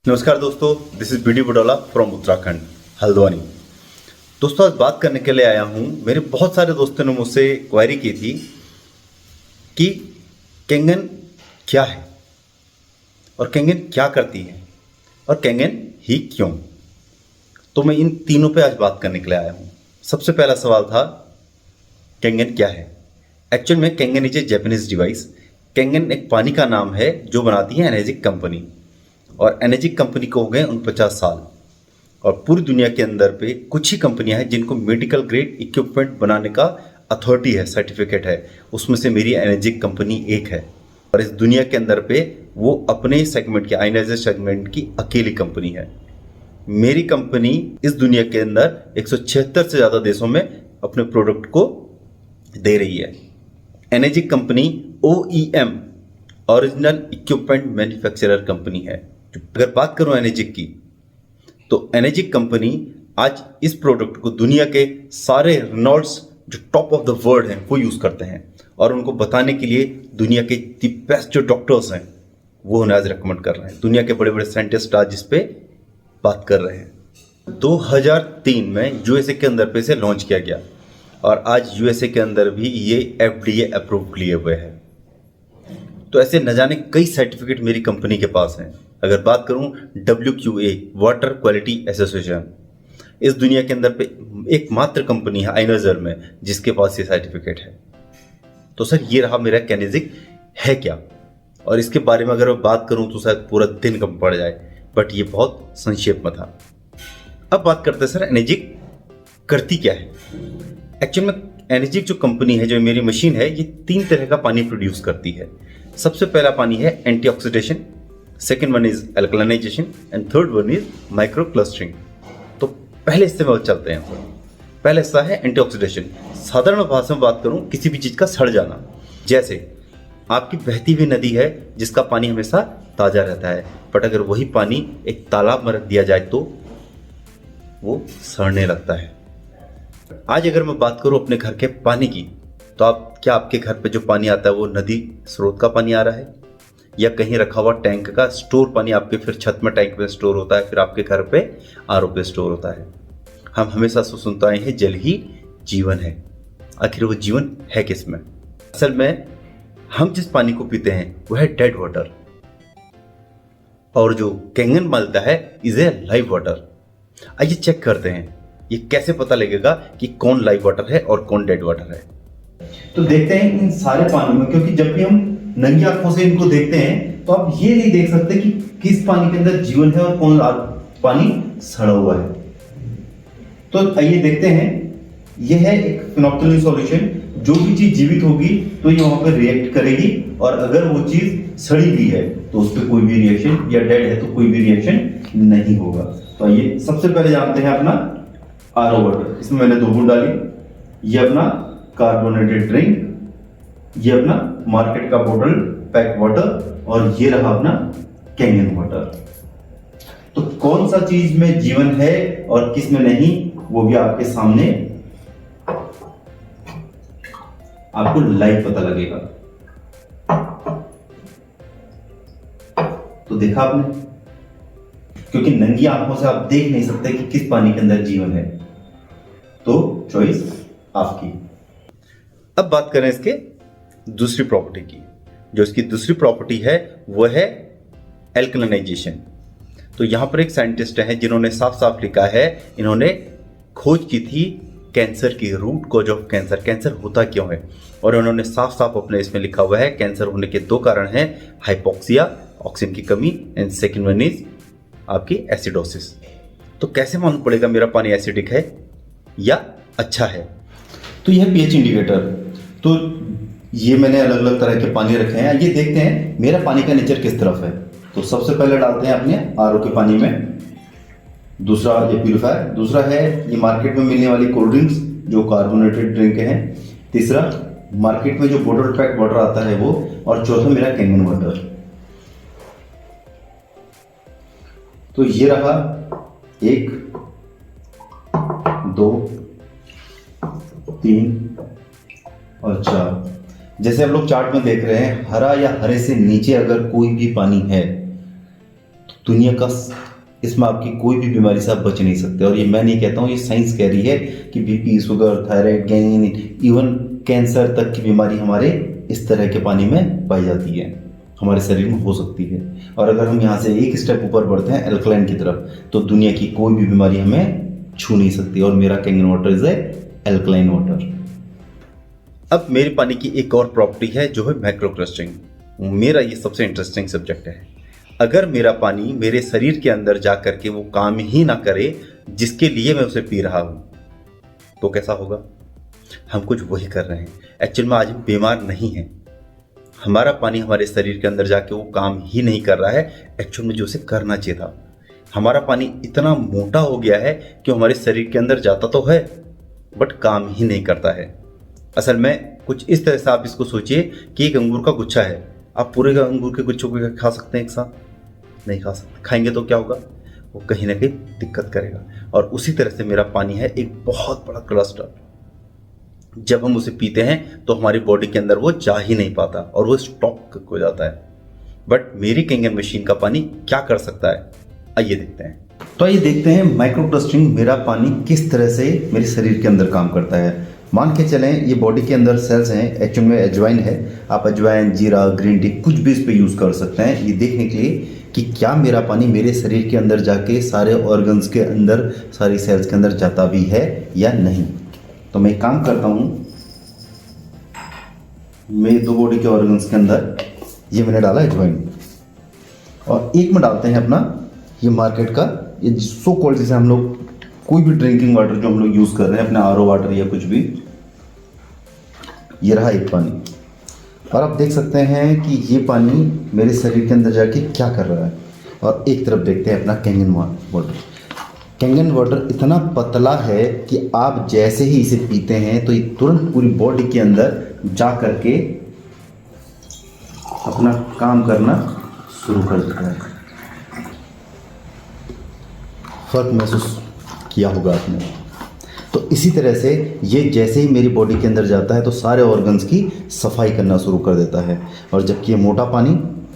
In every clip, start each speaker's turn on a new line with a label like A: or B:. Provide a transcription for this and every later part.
A: नमस्कार दोस्तों, this is BD Budola from Uttarakhand Haldwani. दोस्तों आज बात करने के लिए आया हूँ। मेरे बहुत सारे दोस्तों ने मुझसे क्वेरी की थी कि कैंगन क्या है और कैंगन क्या करती है और कैंगन ही क्यों। तो मैं इन तीनों पे आज बात करने के लिए आया हूँ। सबसे पहला सवाल था कैंगन क्या है। एक्चुअल में Kangen is a Japanese device. Kangen एक पानी का नाम है जो बनाती है एनर्जिक कंपनी, और एनर्जिक कंपनी को हो गए 49 साल। और पूरी दुनिया के अंदर पे कुछ ही कंपनियां हैं जिनको मेडिकल ग्रेड इक्विपमेंट बनाने का अथॉरिटी है, सर्टिफिकेट है। उसमें से मेरी एनर्जिक कंपनी एक है, और इस दुनिया के अंदर पे वो अपने सेगमेंट की, आयनाइजर सेगमेंट की अकेली कंपनी है। मेरी कंपनी इस दुनिया के अंदर 176 से ज़्यादा देशों में अपने प्रोडक्ट को दे रही है। Energic company OEM, original equipment manufacturer company है। अगर बात करूं एनर्जिक की, तो एनर्जिक कंपनी आज इस प्रोडक्ट को दुनिया के सारे रिनॉल्ड्स जो टॉप ऑफ द वर्ल्ड हैं वो यूज़ करते हैं, और उनको बताने के लिए दुनिया के दी बेस्ट जो डॉक्टर्स हैं वो उन्हें आज रिकमेंड कर रहे हैं। दुनिया के बड़े बड़े साइंटिस्ट आज इस पे बात कर रहे हैं। 2003 में यूएसए के अंदर पे इसे लॉन्च किया गया, और आज यूएसए के अंदर भी ये FDA अप्रूव लिए हुए हैं। तो ऐसे न जाने कई सर्टिफिकेट मेरी कंपनी के पास हैं। अगर बात करूं WQA, वाटर क्वालिटी एसोसिएशन, इस दुनिया के अंदर पे एकमात्र कंपनी है आयनाइजर में जिसके पास ये सर्टिफिकेट है। तो सर ये रहा मेरा कैनेजिक है क्या, और इसके बारे में अगर मैं बात करूं तो शायद पूरा दिन कम पड़ जाए, बट ये बहुत संक्षेप में था। अब बात करते हैं सर एनर्जिक करती क्या है। एक्चुअल में एनर्जिक जो कंपनी है, जो मेरी मशीन है, ये 3 तरह का पानी प्रोड्यूस करती है। सबसे पहला पानी है antioxidation, second one is alkalinization, and third one is micro clustering. तो पहले हिस्से में चलते हैं। पहला हिस्सा है एंटीऑक्सीडेशन। साधारण भाषा में बात करूं, किसी भी चीज का सड़ जाना। जैसे आपकी बहती हुई नदी है जिसका पानी हमेशा ताजा रहता है, बट अगर वही पानी एक तालाब में रख दिया जाए तो वो सड़ने लगता है। आज अगर मैं बात करूं अपने घर के पानी की, तो क्या आपके घर पे जो पानी आता है वो नदी स्रोत का पानी आ रहा है, या कहीं रखा हुआ टैंक का स्टोर पानी आपके फिर छत में टैंक में स्टोर होता है, फिर आपके घर पे RO पे स्टोर होता है। हम हमेशा से सुनते आए हैं जल ही जीवन है। आखिर वो जीवन है किसमें? असल में हम जिस पानी को पीते हैं वो है डेड वाटर, और जो कैंगन मिलता है इज ए लाइव वाटर। आइए चेक करते हैं ये कैसे पता लगेगा कि कौन लाइव वाटर है और कौन डेड वाटर है। तो देखते हैं इन सारे पानी में, क्योंकि जब भी हम नंगी आंखों से इनको देखते हैं तो आप ये नहीं देख सकते कि किस पानी के अंदर जीवन है और कौन पानी सड़ा हुआ है। तो आइए देखते हैं। यह है एक फिनोक्सिलिन सॉल्यूशन। जो भी चीज जीवित होगी तो ये वहां पर रिएक्ट करेगी, और अगर वो चीज सड़ी हुई है तो उस पर कोई भी रिएक्शन, या डेड है तो कोई भी रिएक्शन नहीं होगा। तो आइए सबसे पहले जानते हैं अपना RO वाटर। इसमें मैंने 2 बूंद डाली। ये अपना कार्बोनेटेड ड्रिंक, ये अपना मार्केट का बोतल पैक वाटर, और ये रहा अपना कैंगन वाटर। तो कौन सा चीज में जीवन है और किस में नहीं, वो भी आपके सामने आपको लाइव पता लगेगा। तो देखा आपने, क्योंकि नंगी आंखों से आप देख नहीं सकते कि किस पानी के अंदर जीवन है, तो चॉइस आपकी। अब बात करें इसके दूसरी प्रॉपर्टी की। जो इसकी दूसरी प्रॉपर्टी है वो है एल्कलाइनाइजेशन। तो यहां पर एक साइंटिस्ट है जिन्होंने साफ साफ लिखा है, इन्होंने खोज की थी कैंसर की root cause of cancer, cancer होता क्यों है, और उन्होंने साफ साफ अपने इसमें लिखा हुआ है कैंसर होने के 2 कारण हैं, हाइपोक्सिया, ऑक्सीजन की कमी, एंड सेकेंड वन इज आपकी एसिडोसिस। तो कैसे मालूम पड़ेगा मेरा पानी एसिडिक है या अच्छा है? तो यह pH इंडिकेटर। तो ये मैंने अलग अलग तरह के पानी रखे हैं। ये देखते हैं मेरा पानी का नेचर किस तरफ है। तो सबसे पहले डालते हैं अपने RO के पानी में। दूसरा ये प्यूरिफायर। दूसरा है ये मार्केट में मिलने वाली कोल्ड ड्रिंक्स जो कार्बोनेटेड ड्रिंक है। तीसरा मार्केट में जो बोतल पैक वाटर आता है वो, और चौथा मेरा कैंगन वाटर। तो ये रहा 1, 2, 3 और 4। जैसे हम लोग चार्ट में देख रहे हैं, हरा या हरे से नीचे अगर कोई भी पानी है दुनिया का इसमें आपकी कोई भी बीमारी से आप बच नहीं सकते। और ये मैं नहीं कहता हूँ, ये साइंस कह रही है कि BP, sugar, thyroid, gang, even cancer तक की बीमारी हमारे इस तरह के पानी में पाई जाती है, हमारे शरीर में हो सकती है। और अगर हम यहाँ से एक स्टेप ऊपर बढ़ते हैं एल्कलाइन की तरफ, तो दुनिया की कोई भी बीमारी हमें छू नहीं सकती। और मेरा Kangen water is alkaline water. अब मेरे पानी की एक और प्रॉपर्टी है जो है माइक्रो क्लस्टरिंग। मेरा ये सबसे इंटरेस्टिंग सब्जेक्ट है। अगर मेरा पानी मेरे शरीर के अंदर जा करके वो काम ही ना करे जिसके लिए मैं उसे पी रहा हूँ, तो कैसा होगा? हम कुछ वही कर रहे हैं। एक्चुअल में आज हम बीमार नहीं हैं, हमारा पानी हमारे शरीर के अंदर जाके वो काम ही नहीं कर रहा है एक्चुअल में जो उसे करना चाहिए था। हमारा पानी इतना मोटा हो गया है कि हमारे शरीर के अंदर जाता तो है बट काम ही नहीं करता है। असल में कुछ इस तरह से आप इसको सोचिए कि एक अंगूर का गुच्छा है, आप पूरे अंगूर के गुच्छों को खा सकते हैं एक साथ? नहीं खा सकते। खाएंगे तो क्या होगा? वो कहीं ना कहीं दिक्कत करेगा। और उसी तरह से मेरा पानी है एक बहुत बड़ा क्लस्टर। जब हम उसे पीते हैं तो हमारी बॉडी के अंदर वो जा ही नहीं पाता और वो स्टॉक हो जाता है। बट मेरी कैंगन मशीन का पानी क्या कर सकता है, आइए देखते हैं। तो आइए देखते हैं माइक्रो क्लस्टरिंग मेरा पानी किस तरह से मेरे शरीर के अंदर काम करता है। मान के चलें ये बॉडी के अंदर सेल्स हैं, एक्चुअल में अजवाइन है। आप अजवाइन, जीरा, ग्रीन टी कुछ भी इस पर यूज़ कर सकते हैं ये देखने के लिए कि क्या मेरा पानी मेरे शरीर के अंदर जाके सारे ऑर्गन्स के अंदर, सारी सेल्स के अंदर जाता भी है या नहीं। तो मैं एक काम करता हूँ, मेरे दो बॉडी के ऑर्गन्स के अंदर ये मैंने डाला अजवाइन, और एक में डालते हैं अपना ये मार्केट का ये सो कॉल्ड, जैसे हम लोग कोई भी ड्रिंकिंग वाटर जो हम लोग यूज़ कर रहे हैं अपना आरओ वाटर या कुछ भी, ये रहा एक पानी। और आप देख सकते हैं कि ये पानी मेरे शरीर के अंदर जाके क्या कर रहा है। और एक तरफ देखते हैं अपना कैंगन वाटर। कैंगन वाटर इतना पतला है कि आप जैसे ही इसे पीते हैं तो ये तुरंत पूरी बॉडी के अंदर जा करके अपना काम करना शुरू कर देता है। फर्क महसूस किया होगा आपने। तो इसी तरह से ये जैसे ही मेरी बॉडी के अंदर जाता है तो सारे ऑर्गन्स की सफाई करना शुरू कर देता है। और जबकि ये मोटा पानी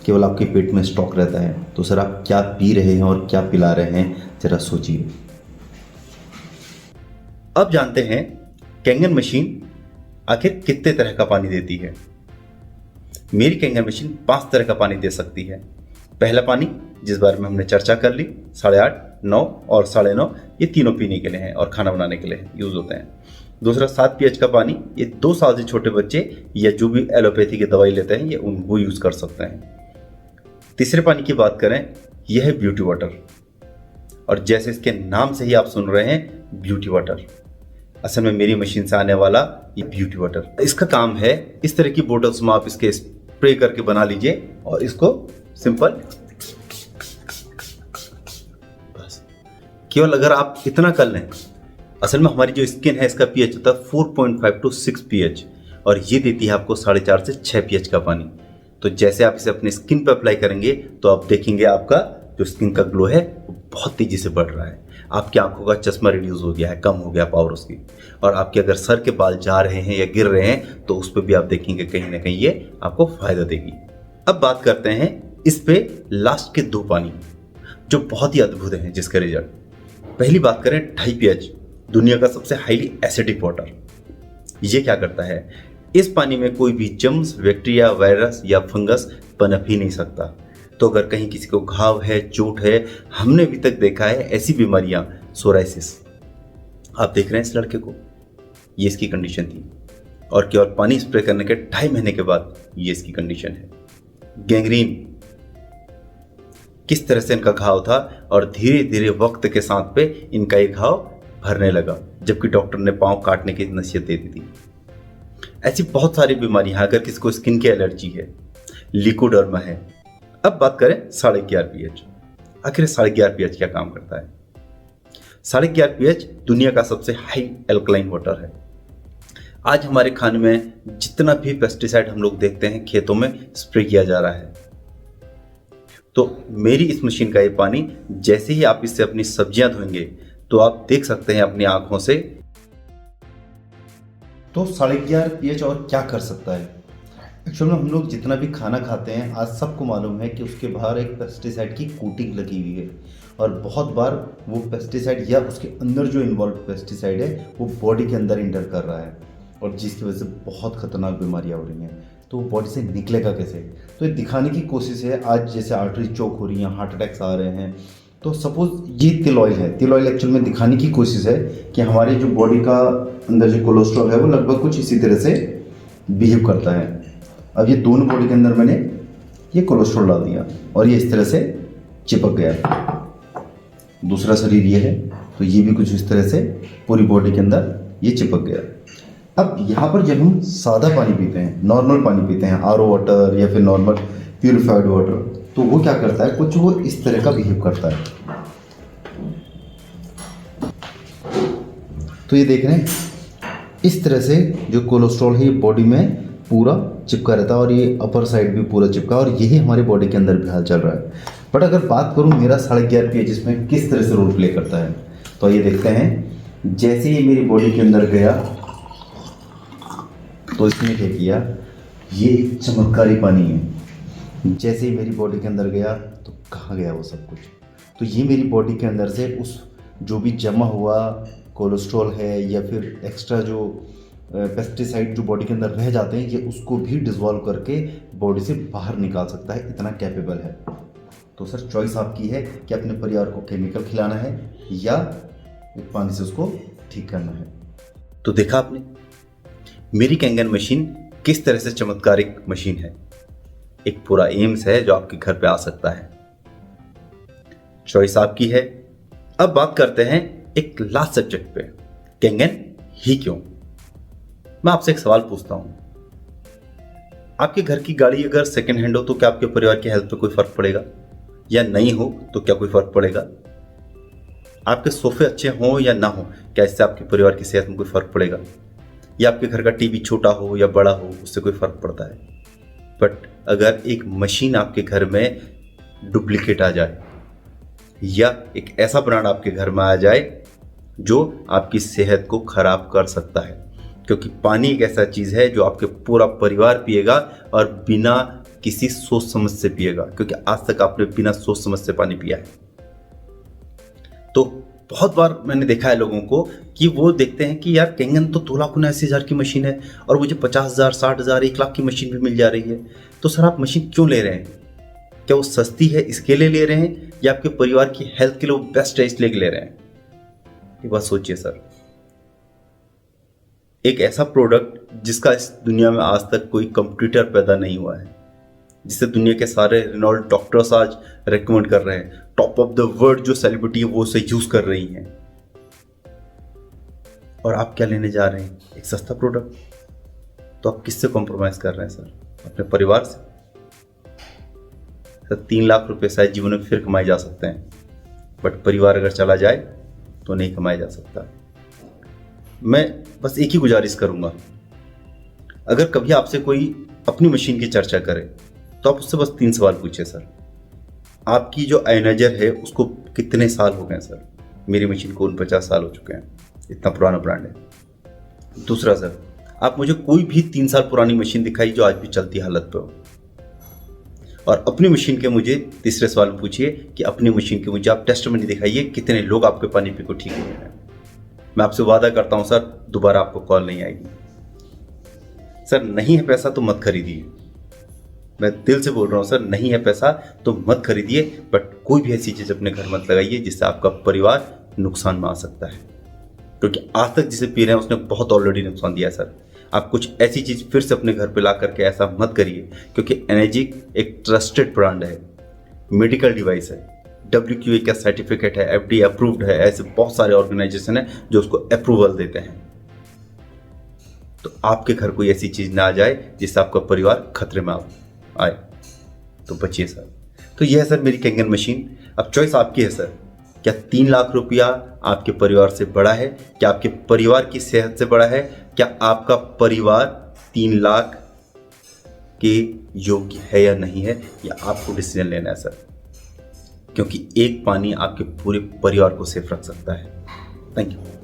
A: केवल आपके पेट में स्टॉक रहता है। तो सर आप क्या पी रहे हैं और क्या पिला रहे हैं, जरा सोचिए। अब जानते हैं कैंगन मशीन आखिर कितने तरह का पानी देती है। मेरी कैंगन मशीन 5 तरह का पानी दे सकती है। पहला पानी जिस बारे में हमने चर्चा कर ली, 8.5, 9 और 9.5, ये तीनों पीने के लिए हैं और खाना बनाने के लिए यूज़ होते हैं। दूसरा 7 pH का पानी, ये 2 साल से छोटे बच्चे या जो भी एलोपैथी की दवाई लेते हैं ये उनको यूज़ कर सकते हैं। तीसरे पानी की बात करें, यह है ब्यूटी वाटर। और जैसे इसके नाम से ही आप सुन रहे हैं ब्यूटी वाटर, असल में मेरी मशीन से आने वाला ये ब्यूटी वाटर। इसका काम है इस तरह की बोतल्स में आप इसके स्प्रे करके बना लीजिए और इसको सिंपल, बस केवल अगर आप इतना कर लें। असल में हमारी जो स्किन है इसका पीएच होता है 4.5 to 6 pH और ये देती है आपको 4.5 से 6 pH का पानी। तो जैसे आप इसे अपनी स्किन पर अप्लाई करेंगे तो आप देखेंगे आपका जो स्किन का ग्लो है वो बहुत तेजी से बढ़ रहा है। आपकी आंखों का चश्मा रिड्यूस हो गया है, कम हो गया पावर उसकी। और आपके अगर सर के बाल जा रहे हैं या गिर रहे हैं तो उस पर भी आप देखेंगे कहीं ना कहीं ये आपको फायदा देगी। अब बात करते हैं इस पे लास्ट के 2 पानी जो बहुत ही अद्भुत हैं जिसका रिजल्ट। पहली बात करें 2.5 pH, दुनिया का सबसे हाईली एसिडिक वाटर। ये क्या करता है, इस पानी में कोई भी जर्म्स, बैक्टीरिया, वायरस या फंगस पनप ही नहीं सकता। तो अगर कहीं किसी को घाव है, चोट है, हमने अभी तक देखा है ऐसी बीमारियां, सोराइसिस, आप देख रहे हैं इस लड़के को, ये इसकी कंडीशन थी। और केवल पानी स्प्रे करने के 2.5 महीने के बाद ये इसकी कंडीशन है। गैंग्रीन, किस तरह से इनका घाव था और धीरे धीरे वक्त के साथ पे इनका ये घाव भरने लगा, जबकि डॉक्टर ने पांव काटने की नसीहत दे दी थी। ऐसी बहुत सारी बीमारियां, अगर किसी को स्किन की एलर्जी है, लिकोडर्मा है। अब बात करें 11.5 pH। आखिर 11.5 pH क्या काम करता है? 11.5 pH दुनिया का सबसे हाई एल्कलाइन वाटर है। आज हमारे खाने में जितना भी पेस्टिसाइड हम लोग देखते हैं खेतों में स्प्रे किया जा रहा है, तो मेरी इस मशीन का ये पानी जैसे ही आप इससे अपनी सब्जियां धोएंगे तो आप देख सकते हैं अपनी आंखों से। तो 11.5 pH और क्या कर सकता है? एक्चुअल में हम लोग जितना भी खाना खाते हैं आज सबको मालूम है कि उसके बाहर एक पेस्टिसाइड की कोटिंग लगी हुई है, और बहुत बार वो पेस्टिसाइड या उसके अंदर जो इन्वॉल्व पेस्टिसाइड है वो बॉडी के अंदर इंटर कर रहा है, और जिसकी वजह से बहुत खतरनाक बीमारियां हो रही हैं। तो वो बॉडी से निकलेगा कैसे? तो ये दिखाने की कोशिश है। आज जैसे आर्टरी चोक हो रही हैं, हार्ट अटैक्स आ रहे हैं, तो सपोज ये तिल ऑयल है। तिल ऑयल एक्चुअल में दिखाने की कोशिश है कि हमारे जो बॉडी का अंदर जो कोलेस्ट्रॉल है वो लगभग कुछ इसी तरह से बिहेव करता है। अब ये दोनों बॉडी के अंदर मैंने ये कोलेस्ट्रॉल डाल दिया और ये इस तरह से चिपक गया। दूसरा शरीर ये है, तो ये भी कुछ इस तरह से पूरी बॉडी के अंदर ये चिपक गया। अब यहाँ पर जब हम सादा पानी पीते हैं, नॉर्मल पानी पीते हैं, आरओ वाटर या फिर नॉर्मल प्यूरिफाइड वाटर, तो वो क्या करता है, कुछ वो इस तरह का बिहेव करता है। तो ये देख रहे हैं, इस तरह से जो कोलेस्ट्रॉल है ये बॉडी में पूरा चिपका रहता है, और ये अपर साइड भी पूरा चिपका, और यही हमारे बॉडी के अंदर भी हाल चल रहा है। बट अगर बात करूँ मेरा 11.5 pH इसमें किस तरह से रोल प्ले करता है, तो ये देखते हैं। जैसे ही मेरी बॉडी के अंदर गया तो इसने क्या किया, ये एक चमत्कारी पानी है। जैसे ही मेरी बॉडी के अंदर गया तो कहाँ गया वो सब कुछ। तो ये मेरी बॉडी के अंदर से उस जो भी जमा हुआ कोलेस्ट्रॉल है या फिर एक्स्ट्रा जो पेस्टिसाइड जो बॉडी के अंदर रह जाते हैं, ये उसको भी डिसॉल्व करके बॉडी से बाहर निकाल सकता है, इतना कैपेबल है। तो सर चॉइस आपकी है कि अपने परिवार को केमिकल खिलाना है या पानी से उसको ठीक करना है। तो देखा आपने मेरी कैंगन मशीन किस तरह से चमत्कारिक मशीन है। एक पूरा एम्स है जो आपके घर पे आ सकता है। चॉइस आपकी है। अब बात करते हैं एक लास्ट सब्जेक्ट पे, कैंगन ही क्यों। मैं आपसे एक सवाल पूछता हूं, आपके घर की गाड़ी अगर सेकंड हैंड हो तो क्या आपके परिवार की हेल्थ पे कोई फर्क पड़ेगा, या नहीं हो तो क्या कोई फर्क पड़ेगा? आपके सोफे अच्छे हों या ना हो, क्या इससे आपके परिवार की सेहत में कोई फर्क पड़ेगा? या आपके घर का टीवी छोटा हो या बड़ा हो, उससे कोई फर्क पड़ता है? बट अगर एक मशीन आपके घर में डुप्लीकेट आ जाए, या एक ऐसा ब्रांड आपके घर में आ जाए जो आपकी सेहत को खराब कर सकता है, क्योंकि पानी एक ऐसा चीज़ है जो आपके पूरा परिवार पिएगा और बिना किसी सोच समझ से पिएगा, क्योंकि आज तक आपने बिना सोच समझ से पानी पिया है। तो बहुत बार मैंने देखा है लोगों को कि वो देखते हैं कि यार कैंगन तो 2,79,000 की मशीन है और मुझे 50,000, 60,000, 1,00,000 की मशीन भी मिल जा रही है। तो सर आप मशीन क्यों ले रहे हैं? क्या वो सस्ती है इसके लिए ले रहे हैं, या आपके परिवार की हेल्थ के लिए वो बेस्ट है इसलिए ले रहे हैं? ये बात सोचिए सर। एक ऐसा प्रोडक्ट जिसका इस दुनिया में आज तक कोई कंप्यूटर पैदा नहीं हुआ है, जिसे दुनिया के सारे रिनॉल्ड डॉक्टर्स आज रेकमेंड कर रहे हैं, टॉप ऑफ द वर्ल्ड जो सेलिब्रिटी है वो उसे यूज कर रही हैं, और आप क्या लेने जा रहे हैं? एक सस्ता प्रोडक्ट। तो आप किससे कॉम्प्रोमाइज कर रहे हैं सर? अपने परिवार से। सर 3 लाख रुपए शायद जीवन में फिर कमाए जा सकते हैं, बट परिवार अगर चला जाए तो नहीं कमाया जा सकता। मैं बस एक ही गुजारिश करूंगा, अगर कभी आपसे कोई अपनी मशीन की चर्चा करे तो आप उससे बस 3 सवाल पूछे। सर आपकी जो एनर्जर है उसको कितने साल हो गए? सर मेरी मशीन को 49 साल हो चुके हैं, इतना पुराना ब्रांड है। दूसरा सर, आप मुझे कोई भी 3 साल पुरानी मशीन दिखाई जो आज भी चलती हालत पे हो। और अपनी मशीन के मुझे तीसरे सवाल पूछिए कि अपनी मशीन के मुझे आप टेस्टमनी दिखाइए कितने लोग आपके पानी पी को ठीक हुए हैं। मैं आपसे वादा करता हूं सर दोबारा आपको कॉल नहीं आएगी। सर नहीं है पैसा तो मत खरीदिए, मैं दिल से बोल रहा हूँ सर, नहीं है पैसा तो मत खरीदिए, बट कोई भी ऐसी चीज़ अपने घर मत लगाइए जिससे आपका परिवार नुकसान में आ सकता है, क्योंकि आज तक जिसे पी रहे हैं उसने बहुत ऑलरेडी नुकसान दिया है। सर आप कुछ ऐसी चीज़ फिर से अपने घर पे ला करके ऐसा मत करिए, क्योंकि एनर्जिक एक ट्रस्टेड ब्रांड है, मेडिकल डिवाइस है, WQA का सर्टिफिकेट है, FDA अप्रूव्ड है, ऐसे बहुत सारे ऑर्गेनाइजेशन है जो उसको अप्रूवल देते हैं। तो आपके घर कोई ऐसी चीज़ ना आ जाए जिससे आपका परिवार खतरे में आए, तो बचिए सर। तो यह है सर मेरी कैंगन मशीन। अब चॉइस आपकी है सर, क्या 3 लाख रुपया आपके परिवार से बड़ा है? क्या आपके परिवार की सेहत से बड़ा है? क्या आपका परिवार 3 लाख के योग्य है या नहीं है? या आपको डिसीजन लेना है सर, क्योंकि एक पानी आपके पूरे परिवार को सेफ रख सकता है। Thank you.